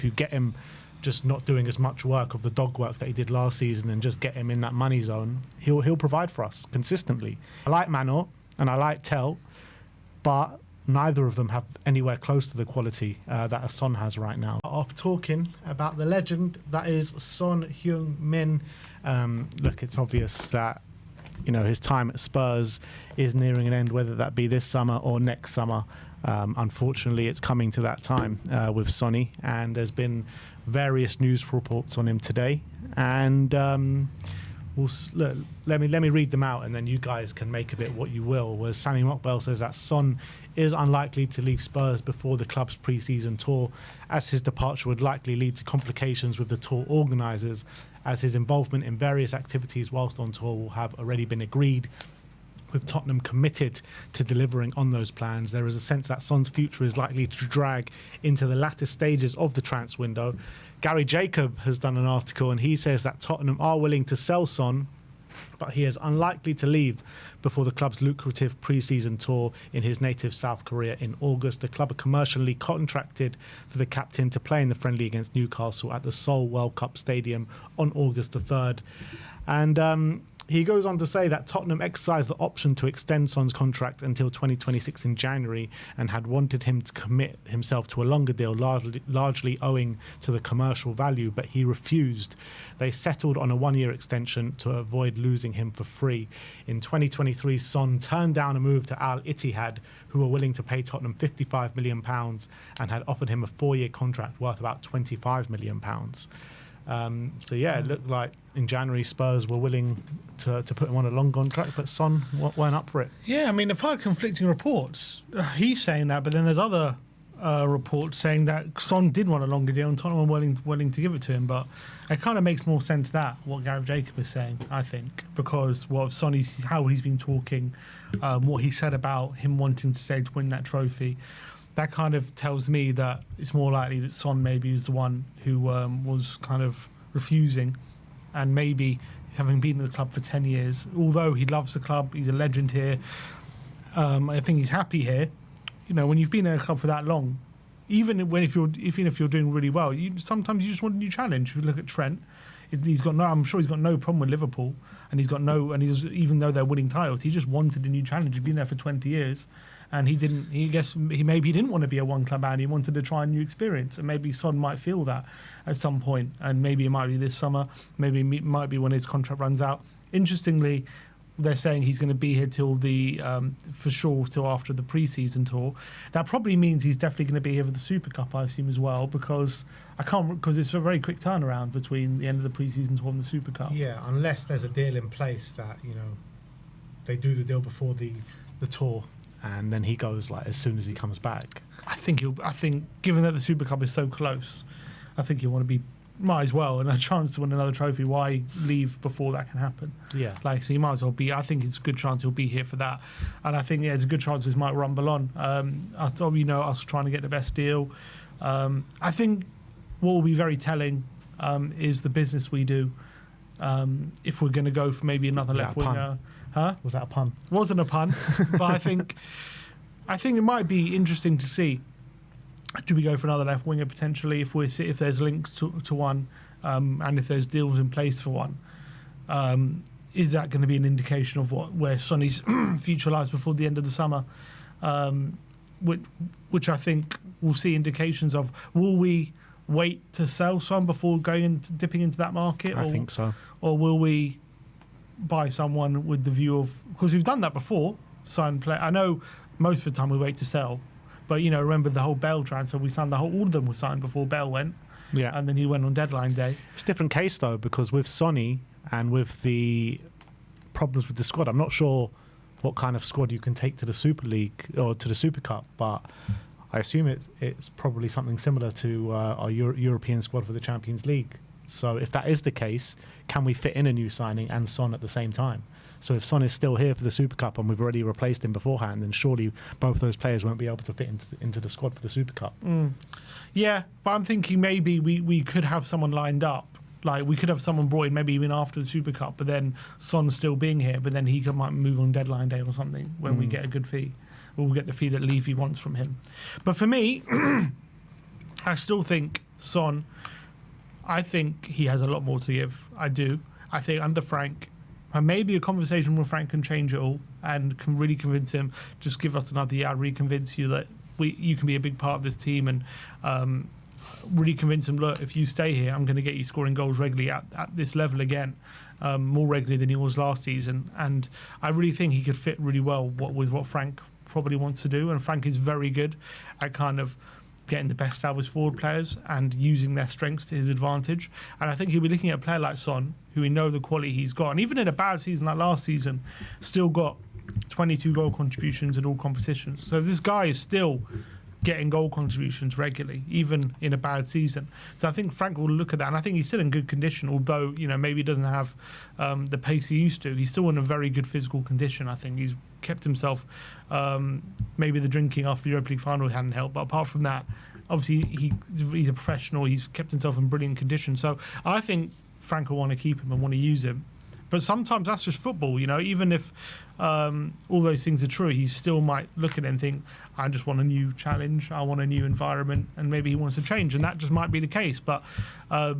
If you get him just not doing as much work of the dog work that he did last season and just get him in that money zone, he'll provide for us consistently. I like Manor and I like Tell, but neither of them have anywhere close to the quality that a Son has right now. After talking about the legend that is Son Heung-min, look, it's obvious that his time at Spurs is nearing an end, whether that be this summer or next summer. Unfortunately, it's coming to that time with Sonny, and there's been various news reports on him today. And look, let me read them out, and then you guys can make of it what you will. Where Sammy Mokbel says that Son is unlikely to leave Spurs before the club's pre-season tour, as his departure would likely lead to complications with the tour organisers, as his involvement in various activities whilst on tour will have already been agreed, with Tottenham committed to delivering on those plans. There is a sense that Son's future is likely to drag into the latter stages of the transfer window. Gary Jacob has done an article, and he says that Tottenham are willing to sell Son, but he is unlikely to leave before the club's lucrative pre-season tour in his native South Korea in August. The club are commercially contracted for the captain to play in the friendly against Newcastle at the Seoul World Cup Stadium on August the 3rd. And he goes on to say that Tottenham exercised the option to extend Son's contract until 2026 in January and had wanted him to commit himself to a longer deal, largely owing to the commercial value, but he refused. They settled on a one-year extension to avoid losing him for free. In 2023, Son turned down a move to Al Ittihad, who were willing to pay Tottenham £55 million and had offered him a 4-year contract worth about £25 million. So yeah, it looked like in January Spurs were willing to put him on a long contract, but Son weren't up for it. Yeah, I mean, I've heard conflicting reports. He's saying that, but then there's other reports saying that Son did want a longer deal and Tottenham were willing to give it to him. But it kind of makes more sense that what Gareth Jacob is saying, I think, because how he's been talking, what he said about him wanting to stay to win that trophy. That kind of tells me that it's more likely that Son maybe is the one who was kind of refusing, and maybe having been in the club for 10 years, although he loves the club, he's a legend here, I think he's happy here. When you've been in a club for that long, even if you're doing really well, sometimes you just want a new challenge. If you look at Trent, I'm sure he's got no problem with Liverpool, and even though they're winning titles, he just wanted a new challenge. He'd been there for 20 years. And he maybe didn't want to be a one-club man. He wanted to try a new experience. And maybe Son might feel that at some point. And maybe it might be this summer. Maybe it might be when his contract runs out. Interestingly, they're saying he's going to be here till till after the pre-season tour. That probably means he's definitely going to be here for the Super Cup, I assume, as well, because it's a very quick turnaround between the end of the pre-season tour and the Super Cup. Yeah, unless there's a deal in place that they do the deal before the tour. And then he goes as soon as he comes back. I think given that the Super Cup is so close, I think might as well, and a chance to win another trophy. Why leave before that can happen? Yeah. So he might as well be. I think it's a good chance he'll be here for that, and I think it's a good chance this might rumble on. Us trying to get the best deal. I think what will be very telling is the business we do. If we're going to go for maybe another left winger. Huh? Was that a pun? Wasn't a pun, but I think it might be interesting to see. Do we go for another left winger potentially if there's links to one, and if there's deals in place for one? Is that going to be an indication of where Sonny's future lies before the end of the summer? Which I think we'll see indications of. Will we wait to sell Son before dipping into that market? I think so. Or will we buy someone with the view of, because we've done that before, sign play. I know most of the time we wait to sell, but remember the whole Bell transfer, we signed all of them were signed before Bell went, and then he went on deadline day. It's a different case though, because with Sonny and with the problems with the squad, I'm not sure what kind of squad you can take to the Super League or to the Super Cup, but I assume it's probably something similar to our European squad for the Champions League. So if that is the case, can we fit in a new signing and Son at the same time? So if Son is still here for the Super Cup and we've already replaced him beforehand, then surely both those players won't be able to fit into the squad for the Super Cup. Yeah, but I'm thinking maybe we could have someone lined up. Like we could have someone brought in maybe even after the Super Cup, but then Son still being here, but then he might move on deadline day or something when we get a good fee. Or we'll get the fee that Levy wants from him. But for me, I still think Son, I think he has a lot more to give. I do. I think under Frank, and maybe a conversation with Frank can change it all and can really convince him, just give us another year, I'd really convince you that you can be a big part of this team, and really convince him, look, if you stay here, I'm going to get you scoring goals regularly at this level again, more regularly than he was last season. And I really think he could fit really well with what Frank probably wants to do. And Frank is very good at kind of getting the best out of his forward players and using their strengths to his advantage. And I think he'll be looking at a player like Son, who we know the quality he's got. And even in a bad season like last season, still got 22 goal contributions in all competitions. So this guy is still getting goal contributions regularly, even in a bad season. So I think Frank will look at that, and I think he's still in good condition, although, you know, maybe he doesn't have the pace he used to. He's still in a very good physical condition. I think he's kept himself, maybe the drinking after the Europa League final hadn't helped, but apart from that, obviously he's a professional, he's kept himself in brilliant condition. So I think Frank will want to keep him and want to use him. But sometimes that's just football, you know. Even if all those things are true, he still might look at it and think, I just want a new challenge, I want a new environment, and maybe he wants to change, and that just might be the case. But I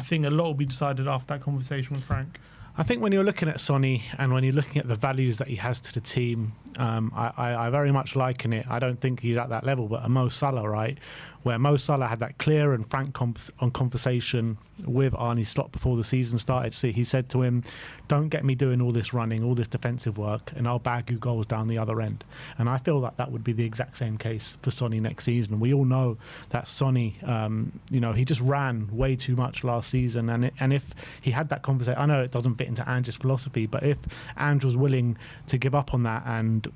think a lot will be decided after that conversation with Frank. I think when you're looking at Sonny and when you're looking at the values that he has to the team, I very much liken it. I don't think he's at that level, but a Mo Salah, right? Where Mo Salah had that clear and frank conversation with Arne Slot before the season started. So he said to him, don't get me doing all this running, all this defensive work, and I'll bag you goals down the other end. And I feel that would be the exact same case for Sonny next season. We all know that Sonny, you know, he just ran way too much last season. And if he had that conversation, I know it doesn't fit into Ange's philosophy, but if Ange was willing to give up on that and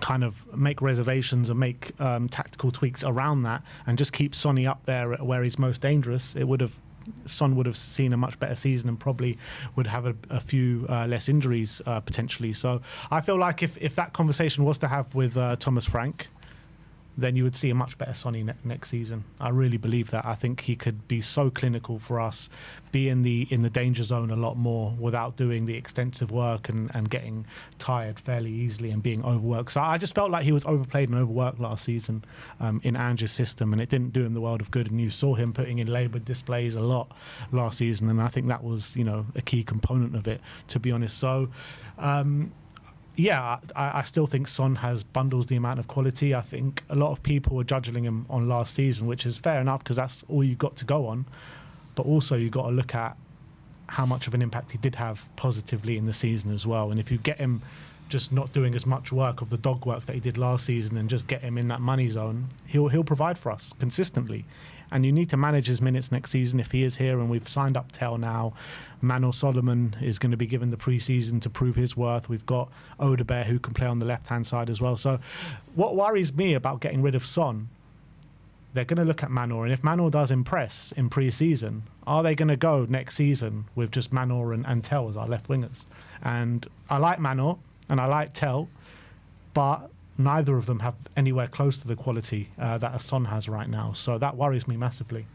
kind of make reservations and make tactical tweaks around that and just keep Sonny up there where he's most dangerous, Son would have seen a much better season and probably would have a few less injuries potentially. So I feel like if that conversation was to have with Thomas Frank, then you would see a much better Sonny next season. I really believe that. I think he could be so clinical for us, be in the danger zone a lot more without doing the extensive work and getting tired fairly easily and being overworked. So I just felt like he was overplayed and overworked last season in Ange's system, and it didn't do him the world of good. And you saw him putting in laboured displays a lot last season, and I think that was, you know, a key component of it, to be honest. So yeah, I still think Son has bundles the amount of quality. I think a lot of people were judging him on last season, which is fair enough because that's all you've got to go on. But also you've got to look at how much of an impact he did have positively in the season as well. And if you get him just not doing as much work of the dog work that he did last season and just get him in that money zone, he'll provide for us consistently. And you need to manage his minutes next season if he is here. And we've signed up Tell now. Manor Solomon is going to be given the pre-season to prove his worth. We've got Odebear who can play on the left-hand side as well. So what worries me about getting rid of Son, they're going to look at Manor. And if Manor does impress in pre-season, are they going to go next season with just Manor and Tell as our left wingers? And I like Manor and I like Tell, but neither of them have anywhere close to the quality that a Son has right now. So that worries me massively.